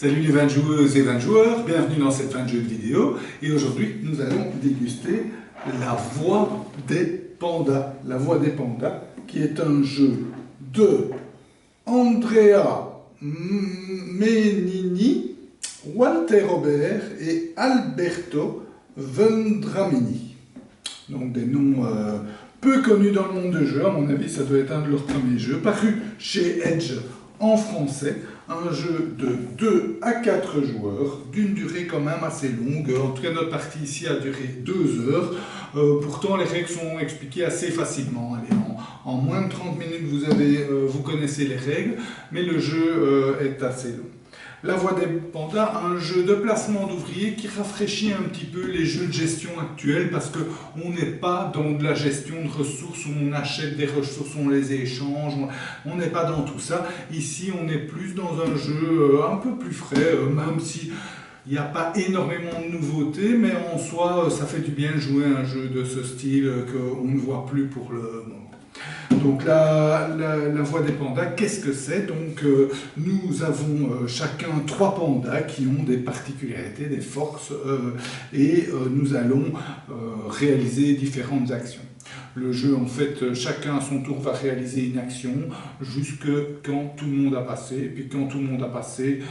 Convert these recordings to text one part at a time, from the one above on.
Salut les 20 joueuses et 20 joueurs, bienvenue dans cette 20 jeux de vidéo. Et aujourd'hui, nous allons déguster La Voix des Pandas. La Voix des Pandas, qui est un jeu de Andrea Menini, Walter Robert et Alberto Vendramini. Donc des noms peu connus dans le monde de jeu, à mon avis ça doit être un de leurs premiers jeux, paru chez Edge en français. Un jeu de 2 à 4 joueurs, d'une durée quand même assez longue. En tout cas, notre partie ici a duré 2 heures. Pourtant, les règles sont expliquées assez facilement. Allez, en moins de 30 minutes, vous connaissez les règles, mais le jeu est assez long. La Voix des Pandas, un jeu de placement d'ouvriers qui rafraîchit un petit peu les jeux de gestion actuels parce qu'on n'est pas dans de la gestion de ressources où on achète des ressources, on les échange, on n'est pas dans tout ça. Ici, on est plus dans un jeu un peu plus frais, même si il n'y a pas énormément de nouveautés, mais en soi, ça fait du bien de jouer un jeu de ce style qu'on ne voit plus pour le moment. Donc la Voix des Pandas, qu'est-ce que c'est? Donc nous avons chacun 3 pandas qui ont des particularités, des forces, et nous allons réaliser différentes actions. Le jeu, en fait, chacun à son tour va réaliser une action jusque quand tout le monde a passé, et puis quand tout le monde a passé,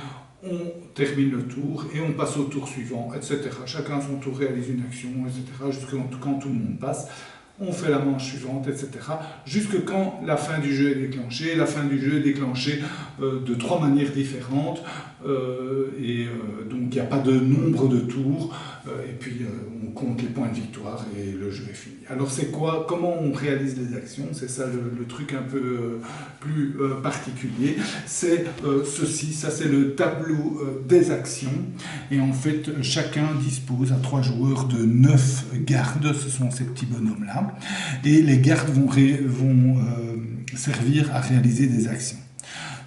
on termine le tour et on passe au tour suivant, etc. Chacun à son tour réalise une action, etc. jusque quand tout le monde passe. On fait la manche suivante, etc. Jusque quand la fin du jeu est déclenchée. La fin du jeu est déclenchée de 3 manières différentes. Donc il n'y a pas de nombre de tours. Et puis on compte les points de victoire et le jeu est fini. Alors c'est quoi? Comment on réalise les actions? C'est ça le truc un peu plus particulier. C'est ceci, ça c'est le tableau des actions. Et en fait, chacun dispose à 3 joueurs de 9 gardes. Ce sont ces petits bonhommes-là. Et les gardes vont servir à réaliser des actions.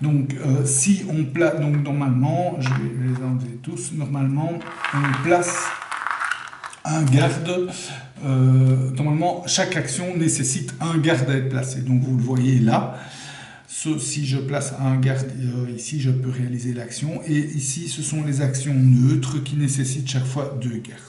Donc, si on place, donc normalement, je vais les enlever tous, normalement, on place un garde, normalement, chaque action nécessite un garde à être placé. Donc, vous le voyez là. Si je place un garde ici, je peux réaliser l'action. Et ici, ce sont les actions neutres qui nécessitent chaque fois 2 gardes.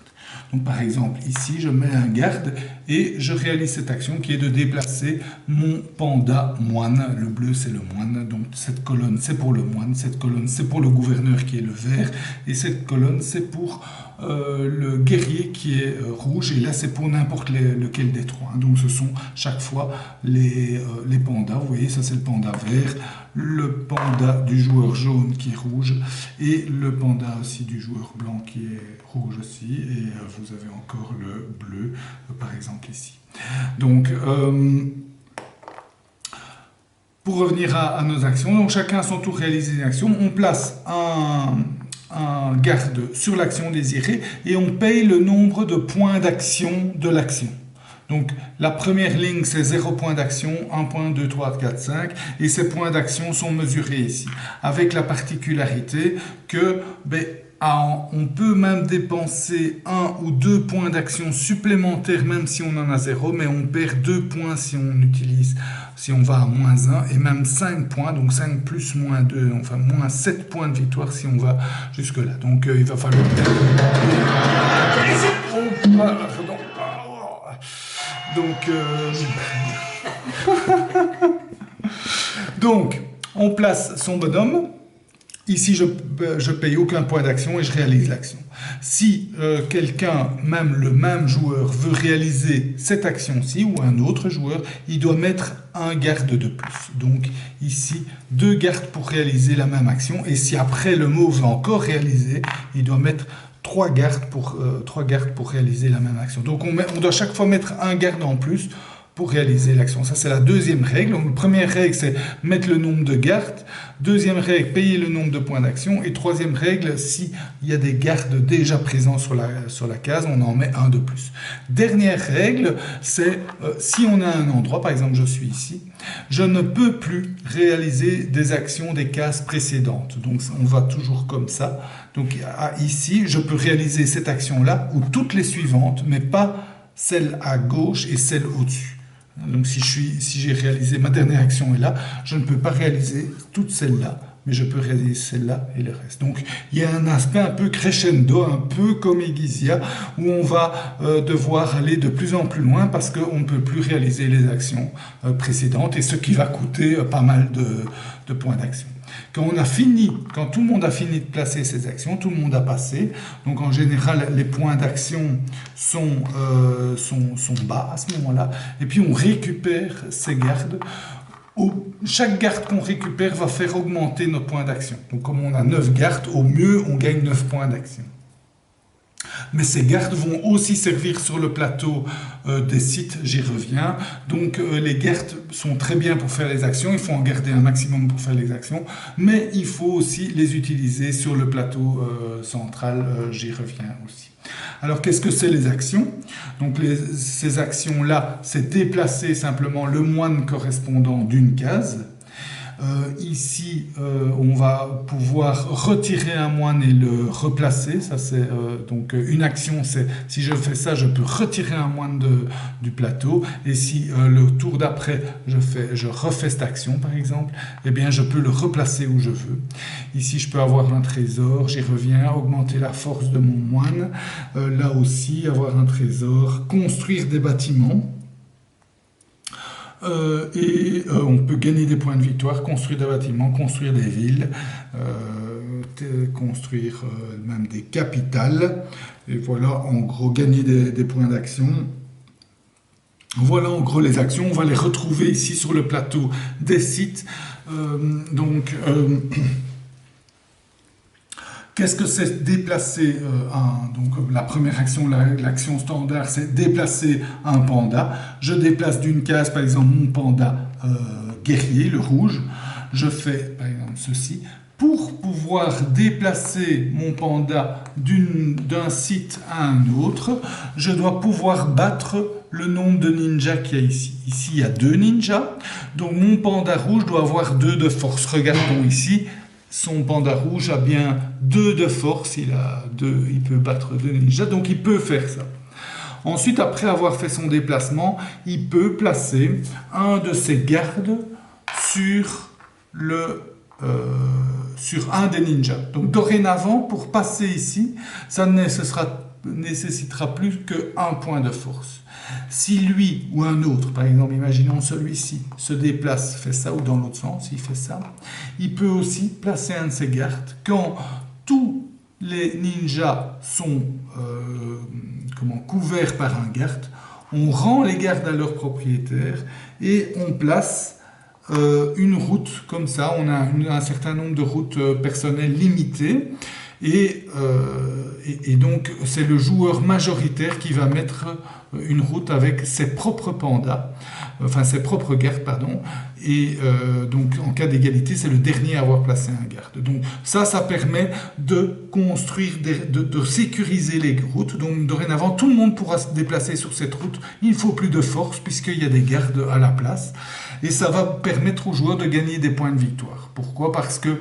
Donc par exemple, ici, je mets un garde et je réalise cette action qui est de déplacer mon panda moine. Le bleu, c'est le moine. Donc cette colonne, c'est pour le moine. Cette colonne, c'est pour le gouverneur qui est le vert. Et cette colonne, c'est pour le guerrier qui est rouge. Et là, c'est pour n'importe lequel des 3. Donc ce sont chaque fois les pandas. Vous voyez, ça c'est le panda vert. Le panda du joueur jaune qui est rouge. Et le panda aussi du joueur blanc qui est rouge aussi. Et vous avez encore le bleu, par exemple ici. Donc, pour revenir à nos actions, donc chacun à son tour réalise une action. On place un garde sur l'action désirée et on paye le nombre de points d'action de l'action. Donc la première ligne c'est 0 points d'action, 1 point, 2, 3, 4, 5 et ces points d'action sont mesurés ici. Avec la particularité que on peut même dépenser 1 ou 2 points d'action supplémentaires même si on en a 0, mais on perd 2 points si on va à moins 1 et même 5 points, donc 5 plus moins 2, enfin moins 7 points de victoire si on va jusque là. Donc il va falloir... Donc, on place son bonhomme. Ici, je paye aucun point d'action et je réalise l'action. Si quelqu'un, même le même joueur, veut réaliser cette action-ci ou un autre joueur, il doit mettre un garde de plus. Donc ici, 2 gardes pour réaliser la même action. Et si après le mot veut encore réaliser, il doit mettre 3 gardes pour réaliser la même action. Donc on doit chaque fois mettre un garde en plus pour réaliser l'action. Ça, c'est la deuxième règle. Donc, la première règle, c'est mettre le nombre de gardes. Deuxième règle, payer le nombre de points d'action. Et troisième règle, s'il y a des gardes déjà présents sur la case, on en met un de plus. Dernière règle, c'est si on a un endroit, par exemple, je suis ici, je ne peux plus réaliser des actions des cases précédentes. Donc, on va toujours comme ça. Donc, ici, je peux réaliser cette action-là ou toutes les suivantes, mais pas celle à gauche et celle au-dessus. Donc si j'ai réalisé ma dernière action est là, je ne peux pas réaliser toutes celles-là mais je peux réaliser celle-là et le reste. Donc il y a un aspect un peu crescendo, un peu comme Egizia, où on va devoir aller de plus en plus loin parce qu'on ne peut plus réaliser les actions précédentes, et ce qui va coûter pas mal de points d'action. Quand tout le monde a fini de placer ses actions, tout le monde a passé, donc en général les points d'action sont bas à ce moment-là, et puis on récupère ces gardes. Chaque garde qu'on récupère va faire augmenter nos points d'action. Donc comme on a 9 gardes, au mieux on gagne 9 points d'action. Mais ces gardes vont aussi servir sur le plateau des sites, j'y reviens. Donc les gardes sont très bien pour faire les actions, il faut en garder un maximum pour faire les actions, mais il faut aussi les utiliser sur le plateau central, j'y reviens aussi. Alors qu'est-ce que c'est les actions? Donc ces actions-là, c'est déplacer simplement le moine correspondant d'une case. Ici, on va pouvoir retirer un moine et le replacer. Ça, c'est donc une action. C'est si je fais ça, je peux retirer un moine du plateau. Et si le tour d'après, je refais cette action, par exemple, eh bien, je peux le replacer où je veux. Ici, je peux avoir un trésor. J'y reviens. Augmenter la force de mon moine. Là aussi, avoir un trésor. Construire des bâtiments. On peut gagner des points de victoire, construire des bâtiments, construire des villes, construire même des capitales. Et voilà, en gros, gagner des points d'action. Voilà en gros les actions. On va les retrouver ici sur le plateau des sites. Qu'est-ce que c'est déplacer donc la première action, l'action standard, c'est déplacer un panda. Je déplace d'une case, par exemple, mon panda guerrier, le rouge. Je fais, par exemple, ceci. Pour pouvoir déplacer mon panda d'un site à un autre, je dois pouvoir battre le nombre de ninjas qu'il y a ici. Ici, il y a 2 ninjas. Donc, mon panda rouge doit avoir 2 de force. Regardons ici. Son panda rouge a bien 2 de force, il peut battre 2 ninjas, donc il peut faire ça. Ensuite, après avoir fait son déplacement, il peut placer un de ses gardes sur un des ninjas. Donc dorénavant, pour passer ici, ça ne nécessitera plus qu'un point de force. Si lui ou un autre, par exemple, imaginons celui-ci, se déplace, fait ça, ou dans l'autre sens, il fait ça, il peut aussi placer un de ses gardes. Quand tous les ninjas sont couverts par un garde, on rend les gardes à leur propriétaire et on place une route comme ça. On a un certain nombre de routes personnelles limitées. Et donc, c'est le joueur majoritaire qui va mettre une route avec ses propres pandas, enfin ses propres gardes, pardon. Et donc, en cas d'égalité, c'est le dernier à avoir placé un garde. Donc, ça permet de construire, de sécuriser les routes. Donc, dorénavant, tout le monde pourra se déplacer sur cette route. Il ne faut plus de force puisqu'il y a des gardes à la place. Et ça va permettre aux joueurs de gagner des points de victoire. Pourquoi? Parce que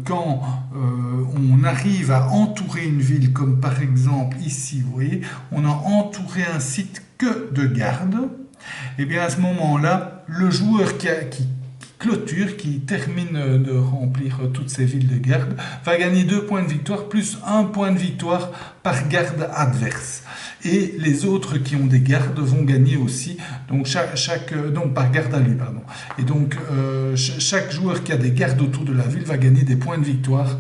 quand on arrive à entourer une ville, comme par exemple ici, vous voyez, on a entouré un site que de gardes, et bien à ce moment-là, le joueur qui clôture, qui termine de remplir toutes ces villes de garde, va gagner 2 points de victoire plus 1 point de victoire par garde adverse. Et les autres qui ont des gardes vont gagner aussi, donc donc par garde à lui, pardon. Et donc chaque joueur qui a des gardes autour de la ville va gagner des points de victoire,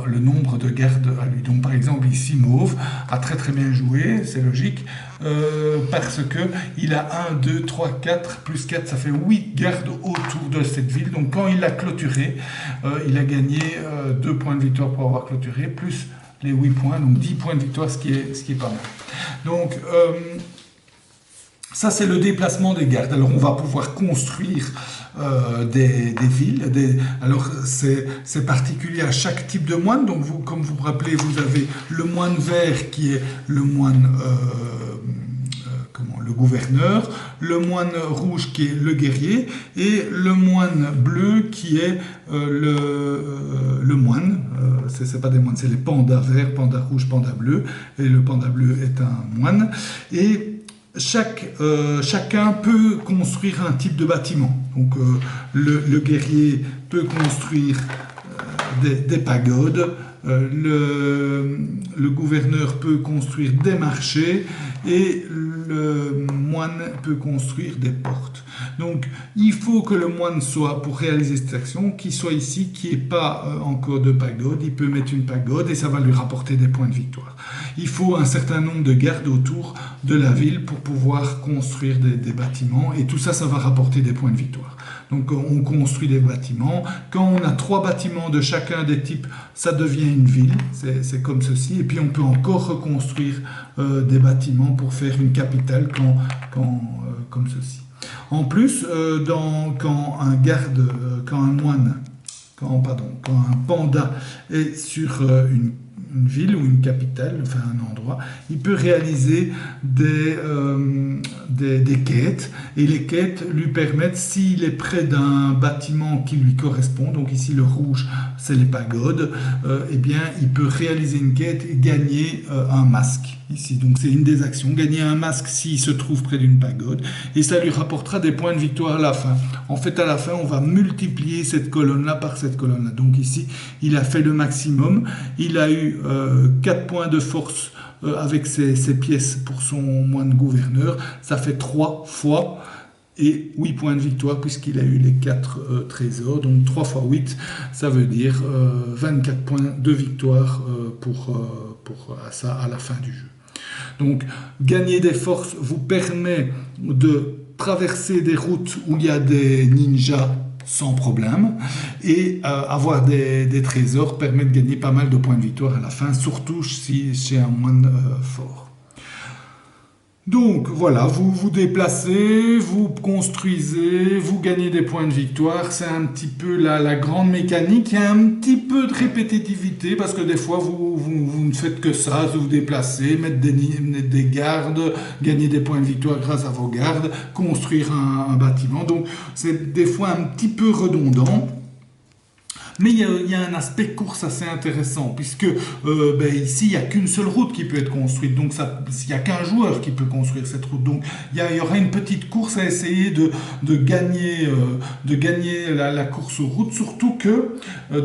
le nombre de gardes à lui. Donc par exemple ici Mauve a très très bien joué, c'est logique, parce que il a 1, 2, 3, 4, plus 4, ça fait 8 gardes autour de cette ville. Donc quand il a clôturé, il a gagné 2 points de victoire pour avoir clôturé, plus les 8 points, donc 10 points de victoire, ce qui est pas mal. Donc, ça c'est le déplacement des gardes. Alors on va pouvoir construire des villes. Alors c'est particulier à chaque type de moine. Donc vous, comme vous vous rappelez, vous avez le moine vert qui est le moine... le gouverneur, le moine rouge qui est le guerrier et le moine bleu qui est le moine. C'est pas des moines, c'est les pandas verts, pandas rouges, pandas bleus, et le panda bleu est un moine. Et chacun peut construire un type de bâtiment. Donc le guerrier peut construire des pagodes, le gouverneur peut construire des marchés et le moine peut construire des portes. Donc il faut que le moine soit, pour réaliser cette action, qu'il soit ici, qu'il n'y ait pas encore de pagode. Il peut mettre une pagode et ça va lui rapporter des points de victoire. Il faut un certain nombre de gardes autour de la ville pour pouvoir construire des bâtiments et tout ça, ça va rapporter des points de victoire. Donc on construit des bâtiments. Quand on a 3 bâtiments de chacun des types, ça devient une ville, c'est comme ceci. Et puis on peut encore reconstruire des bâtiments pour faire une capitale comme ceci. En plus, quand un panda est sur une ville ou une capitale, enfin un endroit, il peut réaliser des quêtes, et les quêtes lui permettent, s'il est près d'un bâtiment qui lui correspond, donc ici le rouge c'est les pagodes, eh bien il peut réaliser une quête et gagner un masque. Ici, donc c'est une des actions, gagner un masque s'il se trouve près d'une pagode, et ça lui rapportera des points de victoire à la fin. En fait, à la fin, on va multiplier cette colonne-là par cette colonne-là. Donc ici, il a fait le maximum, il a eu 4 points de force avec ses pièces pour son moine gouverneur, ça fait 3 fois, et 8 points de victoire puisqu'il a eu les 4 trésors, donc 3 fois 8, ça veut dire 24 points de victoire pour ça à la fin du jeu. Donc gagner des forces vous permet de traverser des routes où il y a des ninjas sans problème, et avoir des trésors permet de gagner pas mal de points de victoire à la fin, surtout si c'est un moine fort. Donc voilà, vous vous déplacez, vous construisez, vous gagnez des points de victoire, c'est un petit peu la grande mécanique. Il y a un petit peu de répétitivité parce que des fois vous ne faites que ça, vous déplacez, mettre des gardes, gagner des points de victoire grâce à vos gardes, construire un bâtiment, donc c'est des fois un petit peu redondant. Mais il y a un aspect course assez intéressant, puisque ici, il n'y a qu'une seule route qui peut être construite. Donc, il n'y a qu'un joueur qui peut construire cette route. Donc, il y aura une petite course à essayer de gagner la course aux routes. Surtout que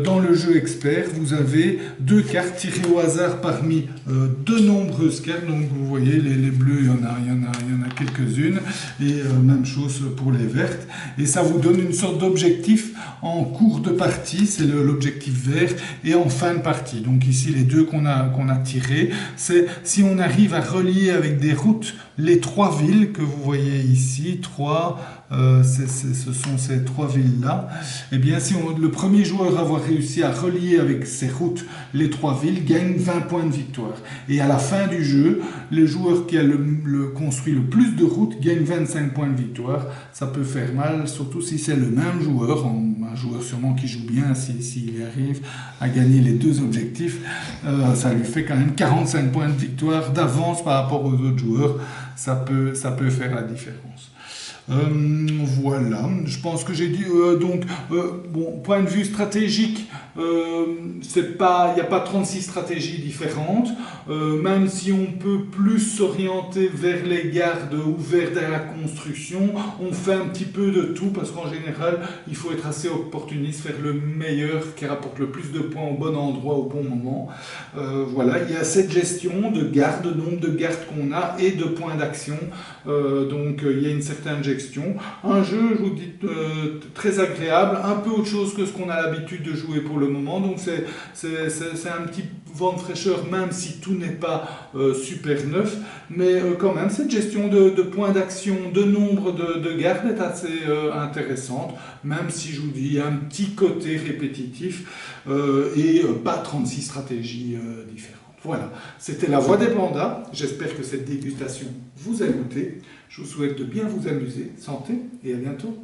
dans le jeu expert, vous avez 2 cartes tirées au hasard parmi de nombreuses cartes. Donc, vous voyez, les bleus, il y en a quelques-unes. Et même chose pour les vertes. Et ça vous donne une sorte d'objectif en cours de partie. C'est l'objectif vert, et en fin de partie. Donc ici, les 2 qu'on a tirés, c'est si on arrive à relier avec des routes les 3 villes que vous voyez ici, 3, ce sont ces 3 villes-là, et bien si le premier joueur à avoir réussi à relier avec ces routes les 3 villes gagne 20 points de victoire. Et à la fin du jeu, le joueur qui a construit le plus de routes gagne 25 points de victoire. Ça peut faire mal, surtout si c'est le même joueur, un joueur sûrement qui joue bien, s'il arrive à gagner les 2 objectifs, ça lui fait quand même 45 points de victoire d'avance par rapport aux autres joueurs. Ça peut faire la différence. Voilà, je pense que j'ai dit, point de vue stratégique, il n'y a pas 36 stratégies différentes, même si on peut plus s'orienter vers les gardes ou vers la construction, on fait un petit peu de tout, parce qu'en général, il faut être assez opportuniste, faire le meilleur qui rapporte le plus de points au bon endroit, au bon moment. Voilà, il y a cette gestion de garde, nombre de gardes qu'on a, et de points d'action, donc il y a une certaine gestion. Un jeu, je vous dis, très agréable, un peu autre chose que ce qu'on a l'habitude de jouer pour le moment, donc c'est un petit vent de fraîcheur, même si tout n'est pas super neuf, mais quand même cette gestion de points d'action, de nombre de gardes est assez intéressante, même si je vous dis, il y a un petit côté répétitif et pas 36 stratégies différentes. Voilà, c'était La Voix des Pandas. J'espère que cette dégustation vous a goûté. Je vous souhaite de bien vous amuser. Santé et à bientôt.